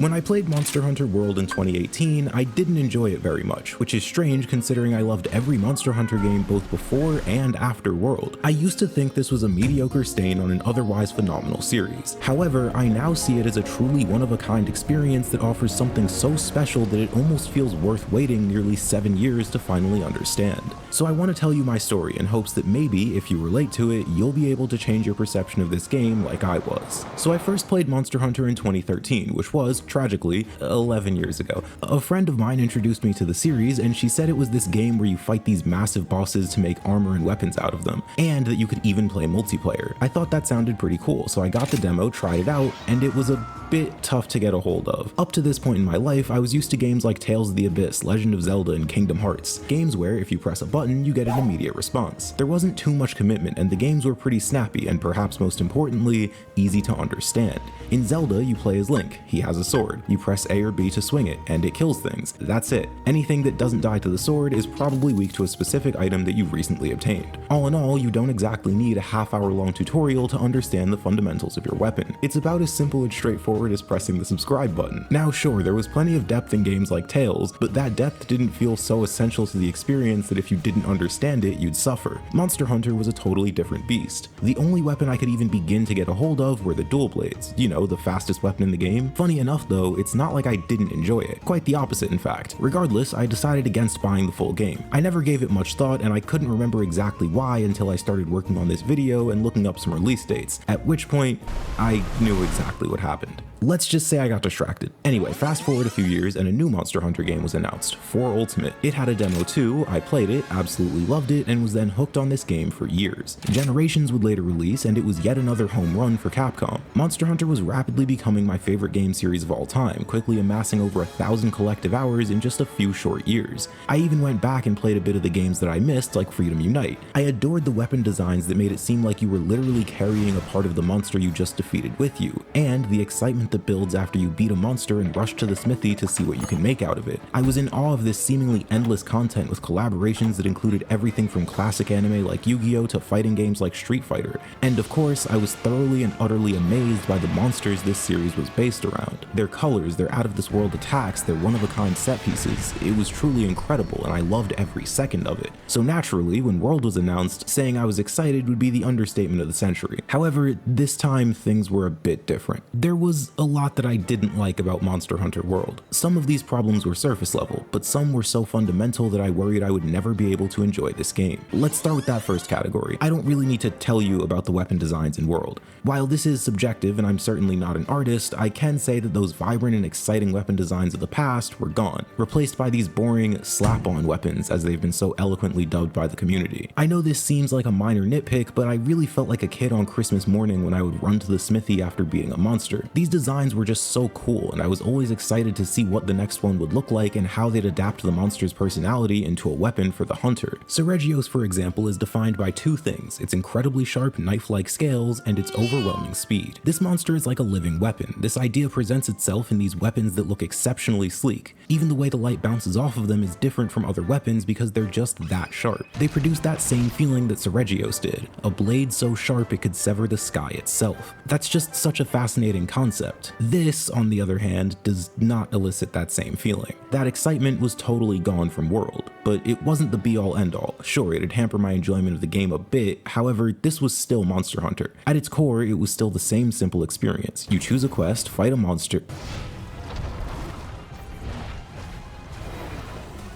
When I played Monster Hunter World in 2018, I didn't enjoy it very much, which is strange considering I loved every Monster Hunter game both before and after World. I used to think this was a mediocre stain on an otherwise phenomenal series. However, I now see it as a truly one-of-a-kind experience that offers something so special that it almost feels worth waiting nearly 7 years to finally understand. So I want to tell you my story in hopes that maybe, if you relate to it, you'll be able to change your perception of this game like I was. So I first played Monster Hunter in 2013, which was, tragically, 11 years ago. A friend of mine introduced me to the series, and she said it was this game where you fight these massive bosses to make armor and weapons out of them, and that you could even play multiplayer. I thought that sounded pretty cool, so I got the demo, tried it out, and it was a bit tough to get a hold of. Up to this point in my life, I was used to games like Tales of the Abyss, Legend of Zelda, and Kingdom Hearts, games where if you press a button, you get an immediate response. There wasn't too much commitment, and the games were pretty snappy, and perhaps most importantly, easy to understand. In Zelda, you play as Link. He has a sword. You press A or B to swing it, and it kills things. That's it. Anything that doesn't die to the sword is probably weak to a specific item that you've recently obtained. All in all, you don't exactly need a half-hour-long tutorial to understand the fundamentals of your weapon. It's about as simple and straightforward as pressing the subscribe button. Now sure, there was plenty of depth in games like Tales, but that depth didn't feel so essential to the experience that if you didn't understand it, you'd suffer. Monster Hunter was a totally different beast. The only weapon I could even begin to get a hold of were the dual blades, you know, the fastest weapon in the game. Funny enough though, it's not like I didn't enjoy it. Quite the opposite in fact. Regardless, I decided against buying the full game. I never gave it much thought, and I couldn't remember exactly why until I started working on this video and looking up some release dates, at which point I knew exactly what happened. Let's just say I got distracted. Anyway, fast forward a few years and a new Monster Hunter game was announced, 4 Ultimate. It had a demo too, I played it, absolutely loved it, and was then hooked on this game for years. Generations would later release, and it was yet another home run for Capcom. Monster Hunter was rapidly becoming my favorite game series of all time, quickly amassing over 1,000 collective hours in just a few short years. I even went back and played a bit of the games that I missed, like Freedom Unite. I adored the weapon designs that made it seem like you were literally carrying a part of the monster you just defeated with you, and the excitement that builds after you beat a monster and rush to the smithy to see what you can make out of it. I was in awe of this seemingly endless content with collaborations that included everything from classic anime like Yu-Gi-Oh! To fighting games like Street Fighter. And of course, I was thoroughly and utterly amazed by the monsters this series was based around. Their colors, their out-of-this-world attacks, their one-of-a-kind set pieces. It was truly incredible, and I loved every second of it. So naturally, when World was announced, saying I was excited would be the understatement of the century. However, this time things were a bit different. There was a lot that I didn't like about Monster Hunter World. Some of these problems were surface level, but some were so fundamental that I worried I would never be able to enjoy this game. Let's start with that first category. I don't really need to tell you about the weapon designs in World. While this is subjective and I'm certainly not an artist, I can say that those vibrant and exciting weapon designs of the past were gone, replaced by these boring slap-on weapons as they've been so eloquently dubbed by the community. I know this seems like a minor nitpick, but I really felt like a kid on Christmas morning when I would run to the smithy after beating a monster. These designs were just so cool, and I was always excited to see what the next one would look like and how they'd adapt the monster's personality into a weapon for the hunter. Seregios, for example, is defined by two things: its incredibly sharp knife-like scales and its overwhelming speed. This monster is like a living weapon. This idea presents itself in these weapons that look exceptionally sleek. Even the way the light bounces off of them is different from other weapons because they're just that sharp. They produce that same feeling that Seregios did, a blade so sharp it could sever the sky itself. That's just such a fascinating concept. This, on the other hand, does not elicit that same feeling. That excitement was totally gone from World, but it wasn't the be-all end-all. Sure, it'd hamper my enjoyment of the game a bit, however, this was still Monster Hunter. At its core, it was still the same simple experience. You choose a quest, fight a monster.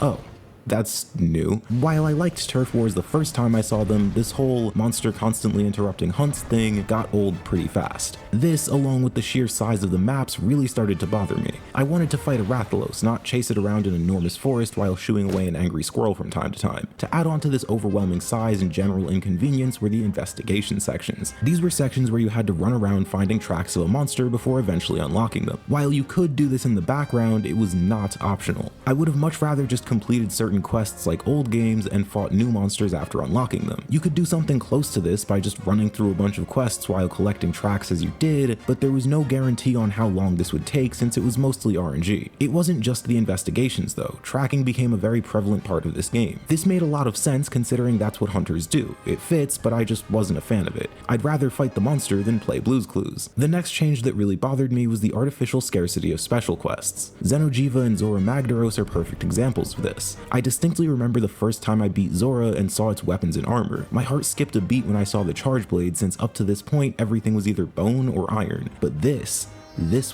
Oh. That's new. While I liked Turf Wars the first time I saw them, this whole monster constantly interrupting hunts thing got old pretty fast. This, along with the sheer size of the maps, really started to bother me. I wanted to fight a Rathalos, not chase it around an enormous forest while shooing away an angry squirrel from time to time. To add on to this overwhelming size and general inconvenience were the investigation sections. These were sections where you had to run around finding tracks of a monster before eventually unlocking them. While you could do this in the background, it was not optional. I would have much rather just completed certain certain quests like old games and fought new monsters after unlocking them. You could do something close to this by just running through a bunch of quests while collecting tracks as you did, but there was no guarantee on how long this would take since it was mostly RNG. It wasn't just the investigations though, tracking became a very prevalent part of this game. This made a lot of sense considering that's what hunters do. It fits, but I just wasn't a fan of it. I'd rather fight the monster than play Blue's Clues. The next change that really bothered me was the artificial scarcity of special quests. Xeno'jiiva and Zora Magdaros are perfect examples of this. I distinctly remember the first time I beat Zora and saw its weapons and armor. My heart skipped a beat when I saw the charge blade, since up to this point everything was either bone or iron, but this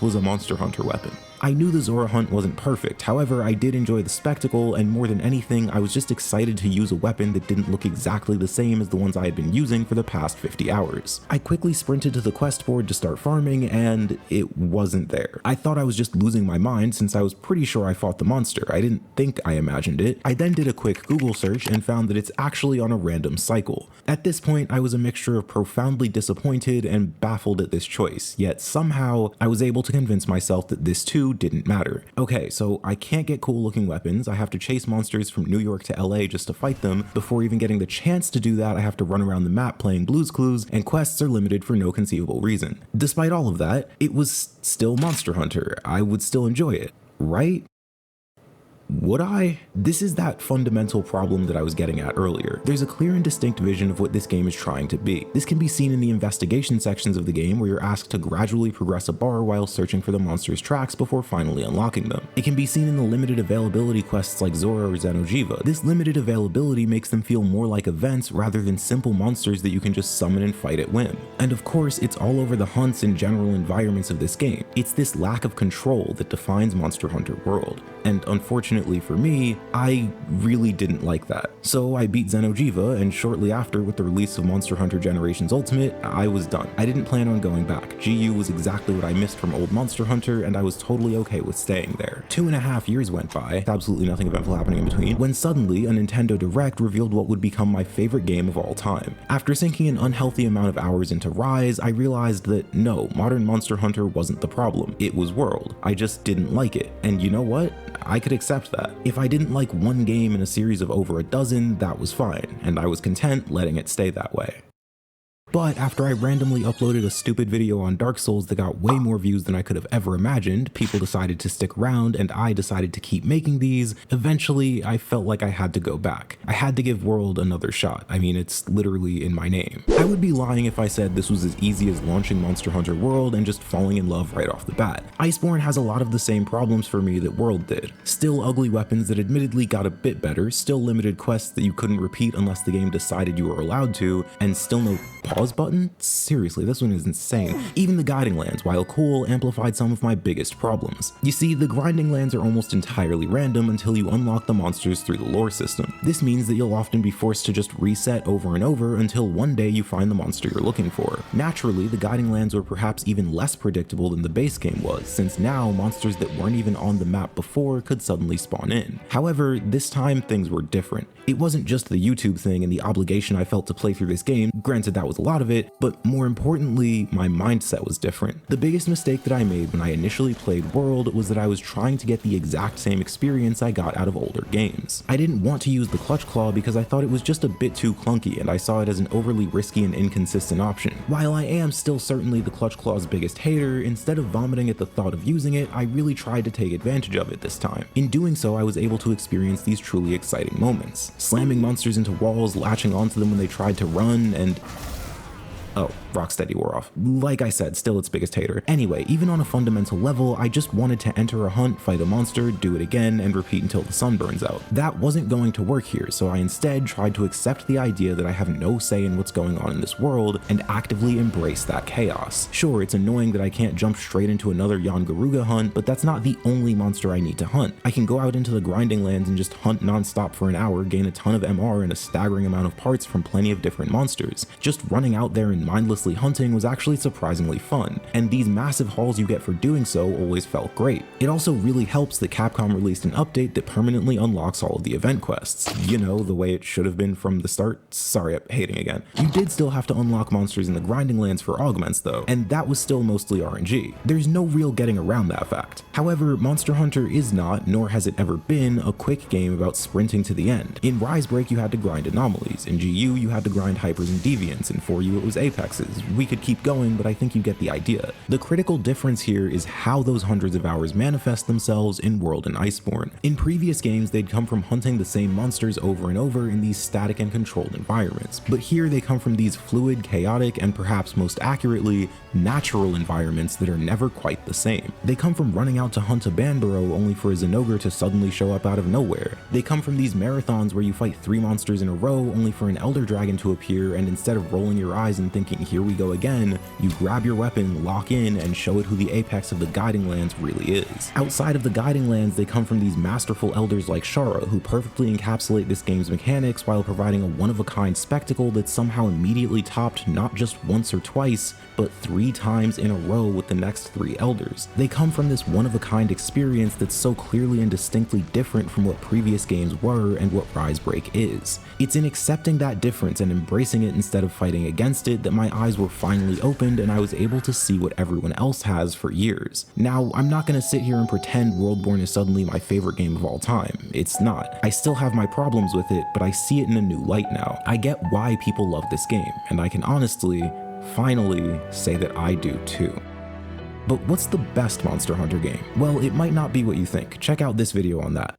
was a monster hunter weapon. I knew the Zora hunt wasn't perfect, however I did enjoy the spectacle, and more than anything I was just excited to use a weapon that didn't look exactly the same as the ones I had been using for the past 50 hours. I quickly sprinted to the quest board to start farming and it wasn't there. I thought I was just losing my mind since I was pretty sure I fought the monster. I didn't think I imagined it. I then did a quick Google search and found that it's actually on a random cycle. At this point I was a mixture of profoundly disappointed and baffled at this choice, yet somehow I was able to convince myself that this too didn't matter. Okay, so I can't get cool looking weapons, I have to chase monsters from New York to LA just to fight them. Before even getting the chance to do that, I have to run around the map playing Blue's Clues, and quests are limited for no conceivable reason. Despite all of that, it was still Monster Hunter. I would still enjoy it, right? Would I? This is that fundamental problem that I was getting at earlier. There's a clear and distinct vision of what this game is trying to be. This can be seen in the investigation sections of the game where you're asked to gradually progress a bar while searching for the monster's tracks before finally unlocking them. It can be seen in the limited availability quests like Zora or Xeno'jiiva. This limited availability makes them feel more like events rather than simple monsters that you can just summon and fight at whim. And of course, it's all over the hunts and general environments of this game. It's this lack of control that defines Monster Hunter World. And unfortunately for me, I really didn't like that. So I beat Xeno'jiiva, and shortly after, with the release of Monster Hunter Generations Ultimate, I was done. I didn't plan on going back. GU was exactly what I missed from old Monster Hunter, and I was totally okay with staying there. 2.5 years went by, absolutely nothing eventful happening in between, when suddenly a Nintendo Direct revealed what would become my favorite game of all time. After sinking an unhealthy amount of hours into Rise, I realized that no, modern Monster Hunter wasn't the problem. It was World. I just didn't like it. And you know what? I could accept that. If I didn't like one game in a series of over a dozen, that was fine, and I was content letting it stay that way. But after I randomly uploaded a stupid video on Dark Souls that got way more views than I could have ever imagined, people decided to stick around and I decided to keep making these. Eventually, I felt like I had to go back. I had to give World another shot. I mean, it's literally in my name. I would be lying if I said this was as easy as launching Monster Hunter World and just falling in love right off the bat. Iceborne has a lot of the same problems for me that World did. Still ugly weapons that admittedly got a bit better, still limited quests that you couldn't repeat unless the game decided you were allowed to, and still no pause button? Seriously, this one is insane. Even the guiding lands, while cool, amplified some of my biggest problems. You see, the grinding lands are almost entirely random until you unlock the monsters through the lore system. This means that you'll often be forced to just reset over and over until one day you find the monster you're looking for. Naturally, the guiding lands were perhaps even less predictable than the base game was, since now monsters that weren't even on the map before could suddenly spawn in. However, this time things were different. It wasn't just the YouTube thing and the obligation I felt to play through this game, granted that was a lot of it, but more importantly, my mindset was different. The biggest mistake that I made when I initially played World was that I was trying to get the exact same experience I got out of older games. I didn't want to use the Clutch Claw because I thought it was just a bit too clunky and I saw it as an overly risky and inconsistent option. While I am still certainly the Clutch Claw's biggest hater, instead of vomiting at the thought of using it, I really tried to take advantage of it this time. In doing so, I was able to experience these truly exciting moments. Slamming monsters into walls, latching onto them when they tried to run, and oh, Rocksteady wore off. Like I said, still its biggest hater. Anyway, even on a fundamental level, I just wanted to enter a hunt, fight a monster, do it again, and repeat until the sun burns out. That wasn't going to work here, so I instead tried to accept the idea that I have no say in what's going on in this world and actively embrace that chaos. Sure, it's annoying that I can't jump straight into another Jan Garuga hunt, but that's not the only monster I need to hunt. I can go out into the grinding lands and just hunt non-stop for an hour, gain a ton of MR and a staggering amount of parts from plenty of different monsters. Just running out there and and mindlessly hunting was actually surprisingly fun, and these massive hauls you get for doing so always felt great. It also really helps that Capcom released an update that permanently unlocks all of the event quests. You know, the way it should have been from the start. Sorry, I'm hating again. You did still have to unlock monsters in the grinding lands for augments though, and that was still mostly RNG. There's no real getting around that fact. However, Monster Hunter is not, nor has it ever been, a quick game about sprinting to the end. In Risebreak you had to grind anomalies, in GU you had to grind hypers and deviants, and for you it was apexes. We could keep going, but I think you get the idea. The critical difference here is how those hundreds of hours manifest themselves in World and Iceborne. In previous games they'd come from hunting the same monsters over and over in these static and controlled environments, but here they come from these fluid, chaotic, and perhaps most accurately, natural environments that are never quite the same. They come from running out to hunt a Banbaro only for a Zenogre to suddenly show up out of nowhere. They come from these marathons where you fight 3 monsters in a row only for an Elder Dragon to appear, and instead of rolling your eyes and thinking here we go again, you grab your weapon, lock in, and show it who the apex of the Guiding Lands really is. Outside of the Guiding Lands, they come from these masterful elders like Shara, who perfectly encapsulate this game's mechanics while providing a one-of-a-kind spectacle that's somehow immediately topped not just once or twice, but 3 times in a row with the next 3 elders. They come from this one-of-a-kind experience that's so clearly and distinctly different from what previous games were and what Risebreak is. It's in accepting that difference and embracing it instead of fighting against it that my eyes were finally opened and I was able to see what everyone else has for years. Now, I'm not going to sit here and pretend Worldborn is suddenly my favorite game of all time. It's not. I still have my problems with it, but I see it in a new light now. I get why people love this game, and I can honestly, finally, say that I do too. But what's the best Monster Hunter game? Well, it might not be what you think. Check out this video on that.